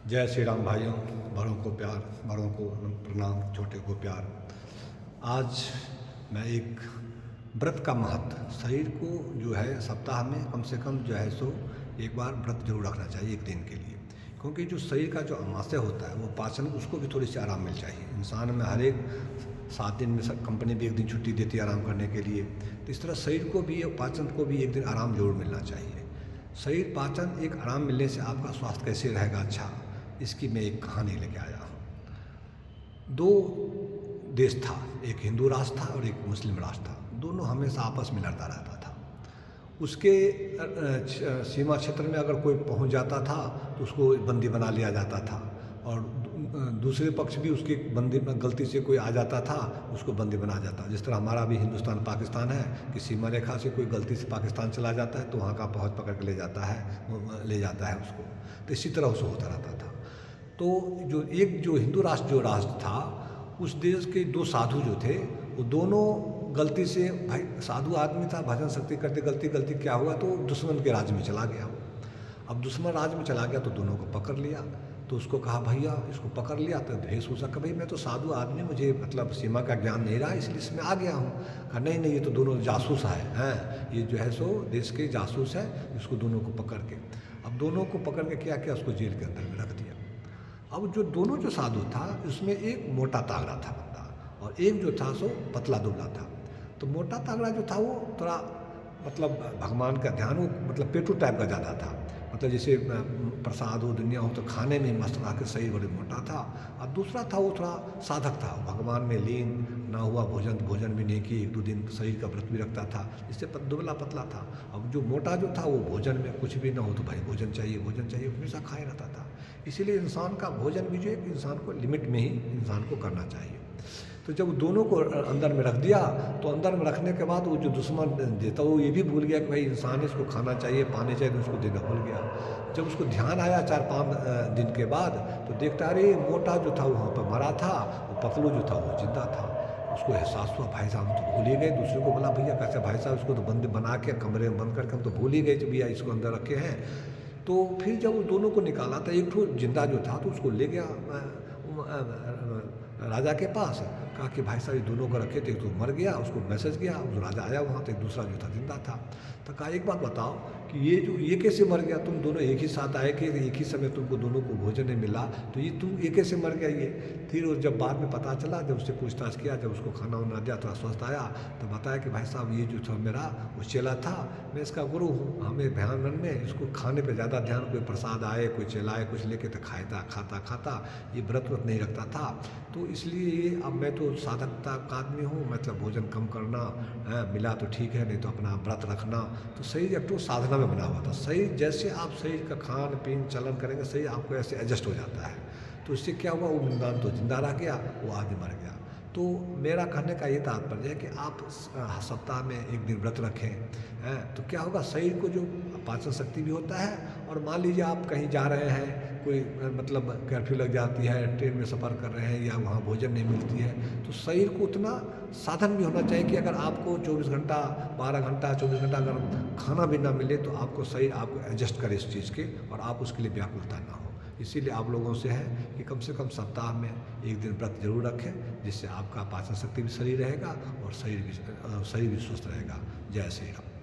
जय श्री राम भाइयों। बड़ों को प्यार, बड़ों को प्रणाम, छोटे को प्यार। आज मैं एक व्रत का महत्व, शरीर को जो है सप्ताह में कम से कम जो है सो एक बार व्रत जरूर रखना चाहिए एक दिन के लिए, क्योंकि जो शरीर का जो अमाशय होता है वो पाचन, उसको भी थोड़ी सी आराम मिल चाहिए। इंसान में हर एक 7 दिन में सब कंपनी भी एक दिन छुट्टी देती है आराम करने के लिए, तो इस तरह शरीर को भी, पाचन को भी एक दिन आराम जरूर मिलना चाहिए। शरीर पाचन एक आराम मिलने से आपका स्वास्थ्य कैसे रहेगा अच्छा, इसकी मैं एक कहानी लेके आया हूँ। 2 देश था, एक हिंदू राष्ट्र था और एक मुस्लिम राष्ट्र था। दोनों हमेशा आपस में लड़ता रहता था। उसके सीमा क्षेत्र में अगर कोई पहुंच जाता था तो उसको बंदी बना लिया जाता था, और दूसरे पक्ष भी उसकी बंदी में गलती से कोई आ जाता था उसको बंदी बना जाता। जिस तरह हमारा भी हिंदुस्तान पाकिस्तान है कि सीमा रेखा से कोई गलती से पाकिस्तान चला जाता है तो वहाँ का फौज पकड़ के ले जाता है उसको। तो इसी तरह उसको होता रहता था। तो जो हिंदू राष्ट्र जो राष्ट्र था, उस देश के 2 साधु जो थे, वो दोनों गलती से, भाई साधु आदमी था, भजन शक्ति करते, गलती क्या हुआ तो दुश्मन के राज में चला गया। अब दुश्मन राज में चला गया तो दोनों को पकड़ लिया। तो उसको कहा भैया, इसको पकड़ लिया तो वेशभूषा का, भाई मैं तो साधु आदमी, मुझे मतलब सीमा का ज्ञान नहीं रहा इसलिए इसमें आ गया हूँ। कहा नहीं ये तो दोनों जासूस हैं, ये जो है सो देश के जासूस है, इसको दोनों को पकड़ के, अब दोनों को पकड़ के क्या किया, उसको जेल के अंदर में रख दिया। अब जो दोनों जो साधु था, उसमें एक मोटा तागड़ा था बंदा और एक जो था सो पतला दुबला था। तो मोटा तागड़ा जो था वो थोड़ा मतलब भगवान का ध्यान, वो मतलब पेटू टाइप का ज़्यादा था, मतलब जैसे प्रसाद हो, दुनिया हो तो खाने में मस्त रहा के शरीर बड़े मोटा था। और दूसरा था वो थोड़ा साधक था, भगवान में लीन ना हुआ, भोजन भी नहीं किए, 1-2 दिन शरीर का व्रत भी रखता था, इससे दुबला पतला था। अब जो मोटा जो था वो भोजन में कुछ भी ना हो तो भाई भोजन चाहिए हमेशा खाए रहता था। इसीलिए इंसान का भोजन भी जो है इंसान को लिमिट में ही इंसान को करना चाहिए। तो जब दोनों को अंदर में रख दिया तो अंदर में रखने के बाद वो जो दुश्मन देता वो ये भी भूल गया कि भाई इंसान इसको खाना चाहिए, पानी चाहिए, तो उसको देना भूल गया। जब उसको ध्यान आया 4-5 दिन के बाद तो देखता अरे मोटा जो था वहाँ पर मरा था, वो पतलू जो था वो जिंदा था। उसको एहसास हुआ भाई साहब हम तो भूल ही गए। दूसरे को बोला भैया कैसे भाई साहब, इसको तो बंद बना के कमरे में बंद करके हम तो भूल ही गए कि भैया इसको अंदर रखे हैं। तो फिर जब उस दोनों को निकाला था, एक ठो जिंदा जो था तो उसको ले गया राजा के पास, कहा कि भाई साहब ये दोनों को रखे थे, तो मर गया। उसको मैसेज गया, उस राजा आया वहाँ तो एक दूसरा जो था जिंदा था। तो कहा एक बात बताओ कि ये कैसे मर गया, तुम दोनों एक ही साथ आए कि एक ही समय तुमको दोनों को भोजन नहीं मिला, तो ये कैसे मर गया ये। फिर जब बाद में पता चला, जब उससे पूछताछ किया, जब उसको खाना वाना दिया, थोड़ा स्वस्थ आया, तो बताया कि भाई साहब ये जो था मेरा वो चेला था, मैं इसका गुरु हूँ, हमें ध्यान में इसको खाने पर ज़्यादा ध्यान, कोई प्रसाद आए, कोई चेला आए, कुछ लेके तो खाता, ये व्रत नहीं रखता था। तो इसलिए अब मैं तो साधकता का आदमी हूँ, मतलब भोजन कम करना मिला तो ठीक है, नहीं तो अपना व्रत रखना। तो शरीर एक तो साधना में बना हुआ था। शरीर जैसे आप शरीर का खान पीन चलन करेंगे, शरीर आपको ऐसे एडजस्ट हो जाता है। तो इससे क्या हुआ, वो इंसान तो जिंदा रह गया, वो आदमी मर गया। तो मेरा कहने का ये तात्पर्य है कि आप सप्ताह में एक दिन व्रत रखें, तो क्या होगा, शरीर को जो पाचन शक्ति भी होता है। और मान लीजिए आप कहीं जा रहे हैं, कोई मतलब कर्फ्यू लग जाती है, ट्रेन में सफ़र कर रहे हैं या वहाँ भोजन नहीं मिलती है, तो शरीर को उतना साधन भी होना चाहिए कि अगर आपको 24 घंटा 12 घंटा 24 घंटा अगर खाना भी ना मिले तो आपको शरीर आपको एडजस्ट करे इस चीज़ के, और आप उसके लिए व्याकुलता ना हो। इसीलिए आप लोगों से है कि कम से कम सप्ताह में एक दिन व्रत जरूर रखें, जिससे आपका पाचन शक्ति भी सही रहेगा और शरीर भी स्वस्थ रहेगा। जय श्री राम।